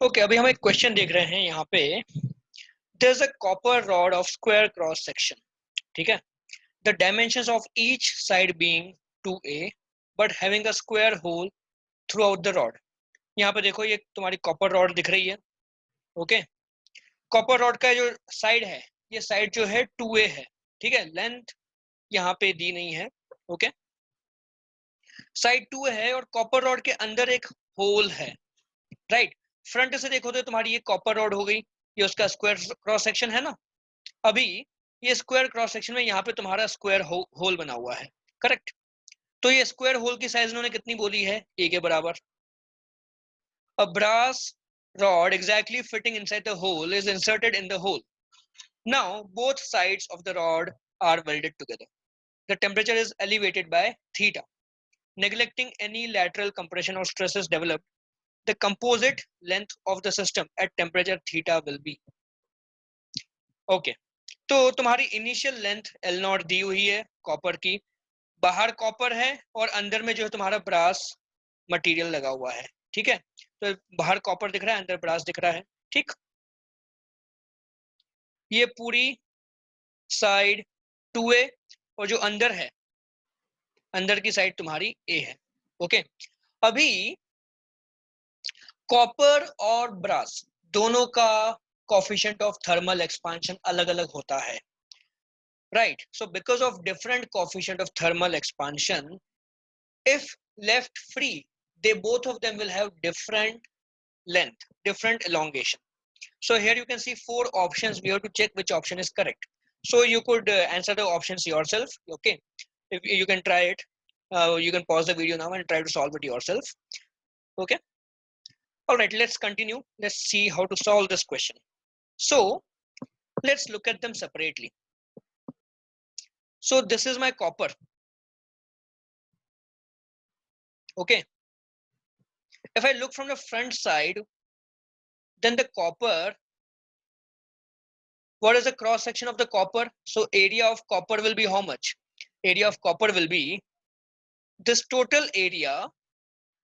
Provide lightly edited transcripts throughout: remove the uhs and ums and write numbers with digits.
Okay अभी हम एक क्वेश्चन देख रहे हैं यहाँ पे। There is a copper rod of square cross section. ठीक है। The dimensions of each side being 2a but having a square hole throughout the rod. यहाँ पे देखो ये तुम्हारी कॉपर रॉड दिख रही है। ओके। कॉपर रॉड का जो साइड है, ये साइड जो है 2a है। ठीक है। लेंथ यहाँ पे दी नहीं है। ओके। साइड 2 है और कॉपर रॉड के अंदर एक होल है। राइट। फ्रंट से देखो तो तुम्हारी ये कॉपर रॉड हो गई, ये उसका स्क्वायर क्रॉस सेक्शन है ना। अभी ये स्क्वायर क्रॉस सेक्शन में यहाँ पे तुम्हारा स्क्वायर होल बना हुआ है। करेक्ट। तो ये स्क्वायर होल की साइज उन्होंने कितनी बोली है? ए के बराबर। अ brass rod exactly fitting inside the hole is inserted in the hole. Now both sides of the rod are welded together. The temperature is elevated by theta. Neglecting any lateral compression or stresses developed, the composite length of the system at temperature theta will be. Okay. तो तुम्हारी initial length L not the हुई है copper की। बाहर copper है और अंदर में जो है तुम्हारा ब्रास मटेरियल लगा हुआ है। ठीक है। तो बाहर कॉपर दिख रहा है, अंदर ब्रास दिख रहा है। ठीक। ये पूरी साइड 2a और जो अंदर है, अंदर की साइड तुम्हारी a है। ओके। अभी कॉपर और ब्रास दोनों का कोफिशिएंट ऑफ थर्मल एक्सपांशन अलग अलग होता है। Right. So because of different coefficient of thermal expansion, if left free, they both of them will have different length, different elongation. So here you can see 4 options. We have to check which option is correct. So you could answer the options yourself. Okay. If you can try it, you can pause the video now and try to solve it yourself. Okay. All right, let's continue. Let's see how to solve this question. So let's look at them separately. So this is my copper. Okay. If I look from the front side, then the copper, what is the cross section of the copper? So area of copper will be how much? Area of copper will be this total area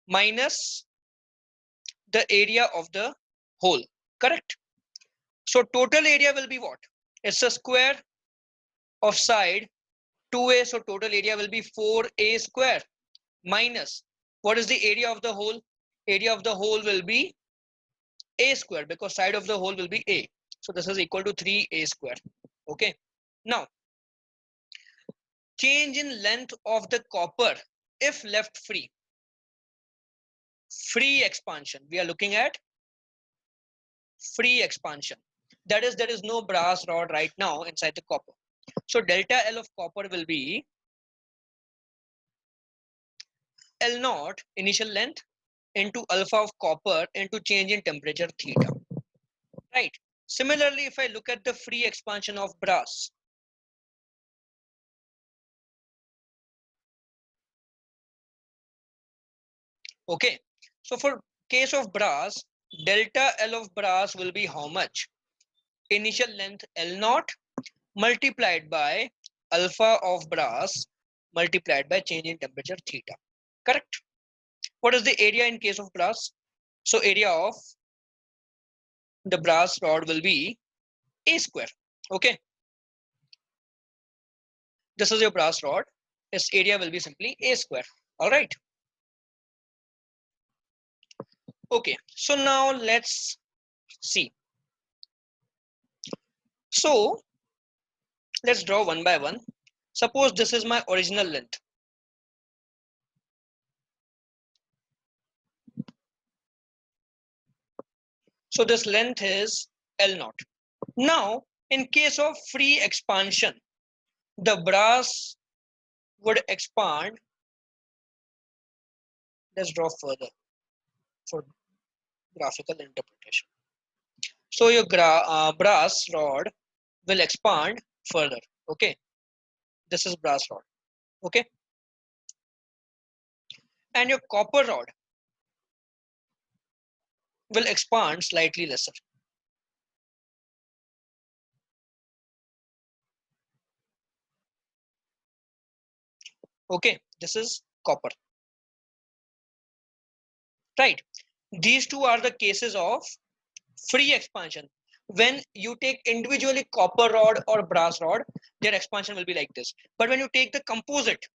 minus the area of the hole. Correct. So total area will be what? It's a square of side 2a. So total area will be 4a square minus what is the area of the hole? Area of the hole will be a square because side of the hole will be a. So this is equal to 3a square. Okay. Now change in length of the copper if left free. Free expansion. We are looking at free expansion. That is, there is no brass rod right now inside the copper. So delta L of copper will be L naught initial length into alpha of copper into change in temperature theta. Right. Similarly, if I look at the free expansion of brass, okay. So for case of brass, delta L of brass will be how much? Initial length L naught multiplied by alpha of brass multiplied by change in temperature theta. Correct. What is the area in case of brass? So area of the brass rod will be a square. Okay. This is your brass rod. Its area will be simply a square. All right. Okay. So now let's see. So let's draw one by one. Suppose this is my original length. So this length is L naught. Now, in case of free expansion, the brass would expand. Let's draw further for graphical interpretation. So your brass rod will expand further. Okay. This is brass rod. Okay. And your copper rod will expand slightly lesser. Okay. This is copper. Right. These two are the cases of free expansion. When you take individually copper rod or brass rod, their expansion will be like this. But when you take the composite,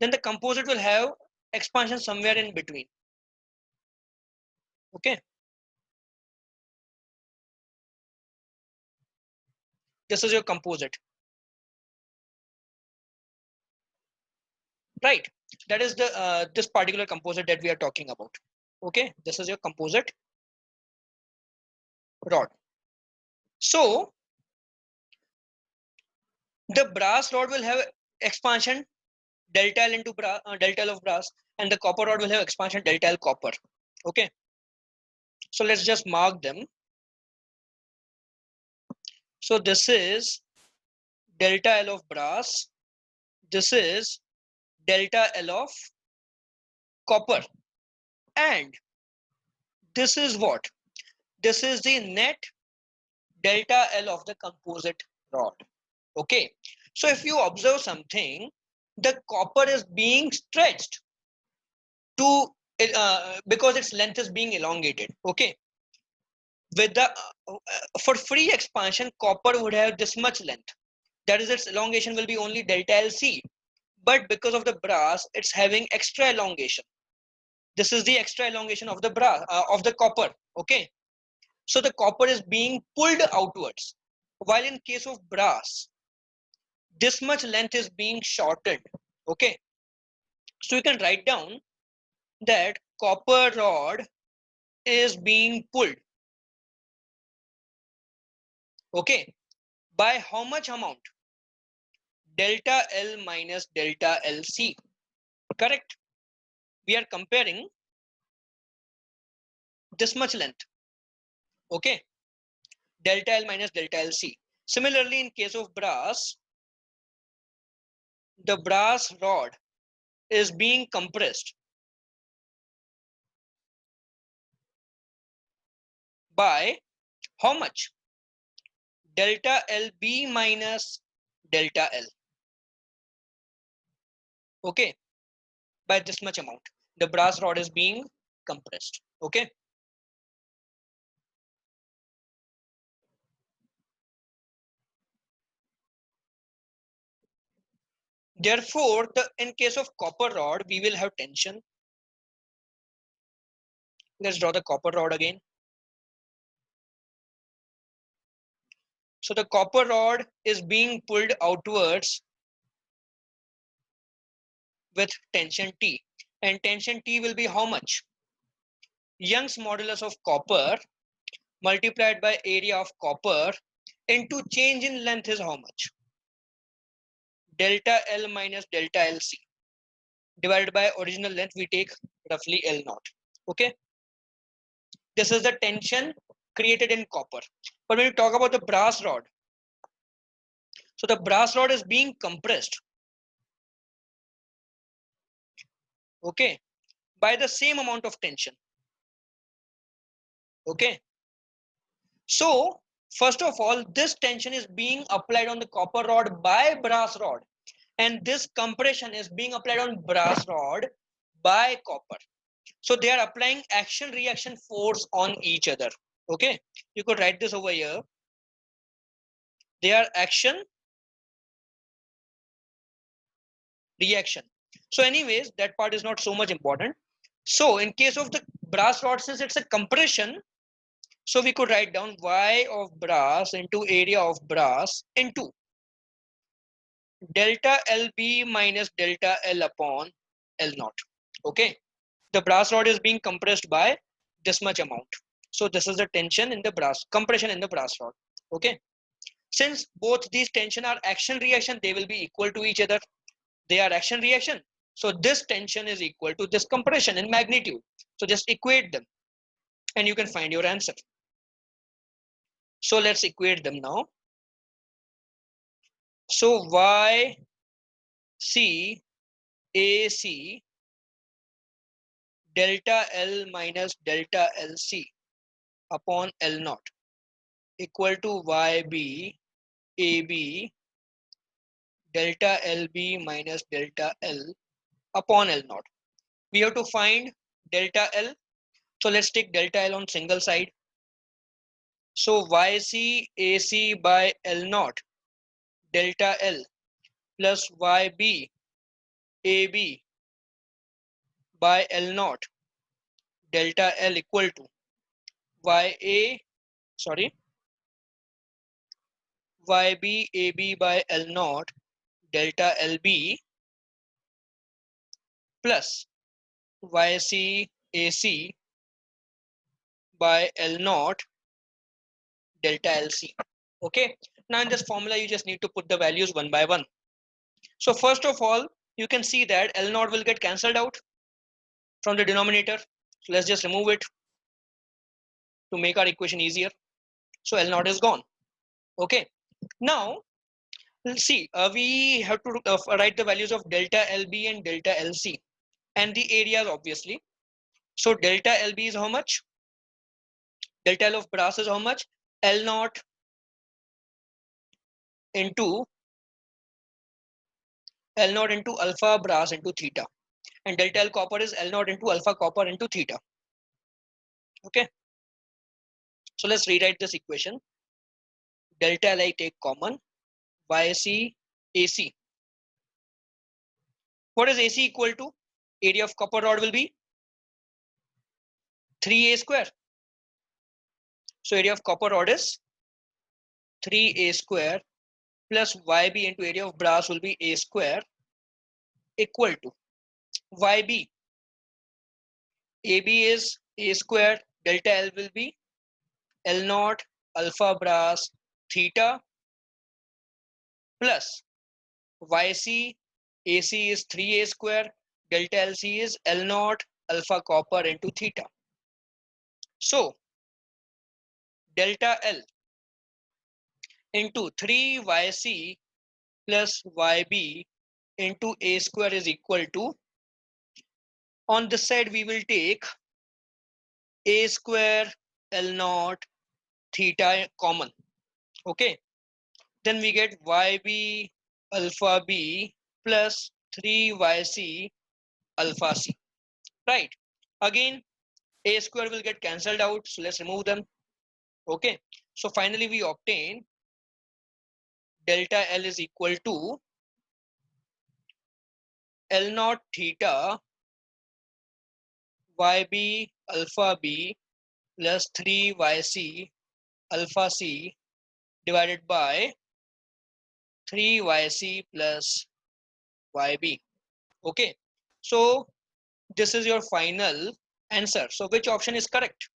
then the composite will have expansion somewhere in between. Okay. This is your composite. Right. That is the this particular composite that we are talking about. Okay. This is your composite rod. So the brass rod will have expansion delta L into delta L of brass, and the copper rod will have expansion delta L copper. Okay. So let's just mark them. So this is delta L of brass. This is delta L of copper. And this is what? This is the net delta L of the composite rod. Okay. So if you observe something, the copper is being stretched to because its length is being elongated. Okay. With the for free expansion, copper would have this much length. That is, its elongation will be only delta LC. But because of the brass, it's having extra elongation. This is the extra elongation of the brass of the copper. Okay. So the copper is being pulled outwards, while in case of brass, this much length is being shortened. Okay. So you can write down that copper rod is being pulled. Okay. By how much amount? Delta L minus delta LC. Correct. We are comparing this much length. Okay. Delta L minus delta LC. Similarly, in case of brass, the brass rod is being compressed by how much? Delta LB minus delta L. Okay. By this much amount, the brass rod is being compressed. Okay. Therefore, in case of copper rod, we will have tension. Let's draw the copper rod again. So the copper rod is being pulled outwards with tension T. And tension T will be how much? Young's modulus of copper multiplied by area of copper into change in length is how much? Delta L minus delta LC divided by original length, we take roughly L naught. Okay. This is the tension created in copper. But when you talk about the brass rod, so the brass rod is being compressed. Okay. By the same amount of tension. Okay. So first of all, this tension is being applied on the copper rod by brass rod, and this compression is being applied on brass rod by copper. So they are applying action reaction force on each other. Okay. You could write this over here. They are action reaction. So anyways, that part is not so much important. So in case of the brass rod, since it's a compression, so we could write down Y of brass into area of brass into delta LB minus delta L upon L naught. Okay. The brass rod is being compressed by this much amount. So this is the tension in the brass, compression in the brass rod. Okay. Since both these tension are action reaction, they will be equal to each other. They are action reaction. So this tension is equal to this compression in magnitude. So just equate them and you can find your answer. So let's equate them now. So Y C A C delta L minus delta LC upon L naught equal to YB AB delta LB minus delta L upon L naught. we have to find delta L. So let's take delta L on single side. So YC AC by L naught delta L plus YB AB by L naught delta L equal to YA, sorry, YB AB by L naught delta LB plus YC AC by L naught delta LC. Okay, now in this formula you just need to put the values one by one. So first of all, you can see that L naught will get cancelled out from the denominator. So let's just remove it to make our equation easier. So L naught is gone. Okay, now let's see, we have to write the values of delta LB and delta LC and the areas obviously. So delta LB is how much? Delta L of brass is how much? L naught into alpha brass into theta, and delta L copper is L naught into alpha copper into theta. Okay, so let's rewrite this equation. Delta L I take common, YC AC. What is AC equal to? Area of copper rod will be 3A square. So area of copper rod is 3A square plus YB into area of brass will be A square equal to YB. AB is A square, delta L will be L naught alpha brass theta plus YC AC is 3A square, delta LC is L naught alpha copper into theta. So delta L into 3YC plus YB into A square is equal to, on this side we will take A square L naught theta common. Okay, then we get YB alpha B plus 3YC alpha C. Right, again A square will get cancelled out, so let's remove them. Okay, so finally we obtain delta L is equal to L naught theta YB alpha B plus 3YC alpha C divided by 3YC plus YB. Okay, so this is your final answer. So which option is correct?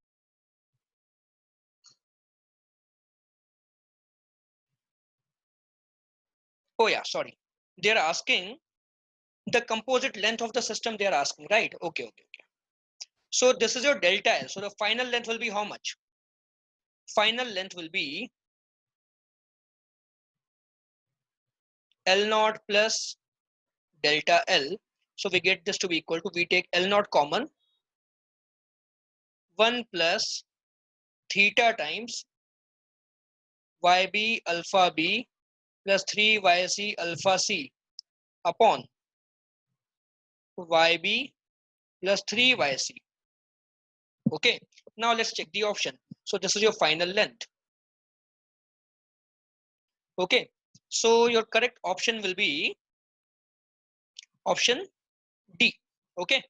Oh yeah, sorry. They are asking the composite length of the system, they are asking, right? Okay. So this is your delta L. So the final length will be how much? Final length will be L naught plus delta L. So we get this to be equal to, we take L naught common, 1 plus theta times YB alpha B plus 3YC alpha C upon YB plus 3YC. Okay, now let's check the option. So this is your final length. Okay, so your correct option will be option D. Okay.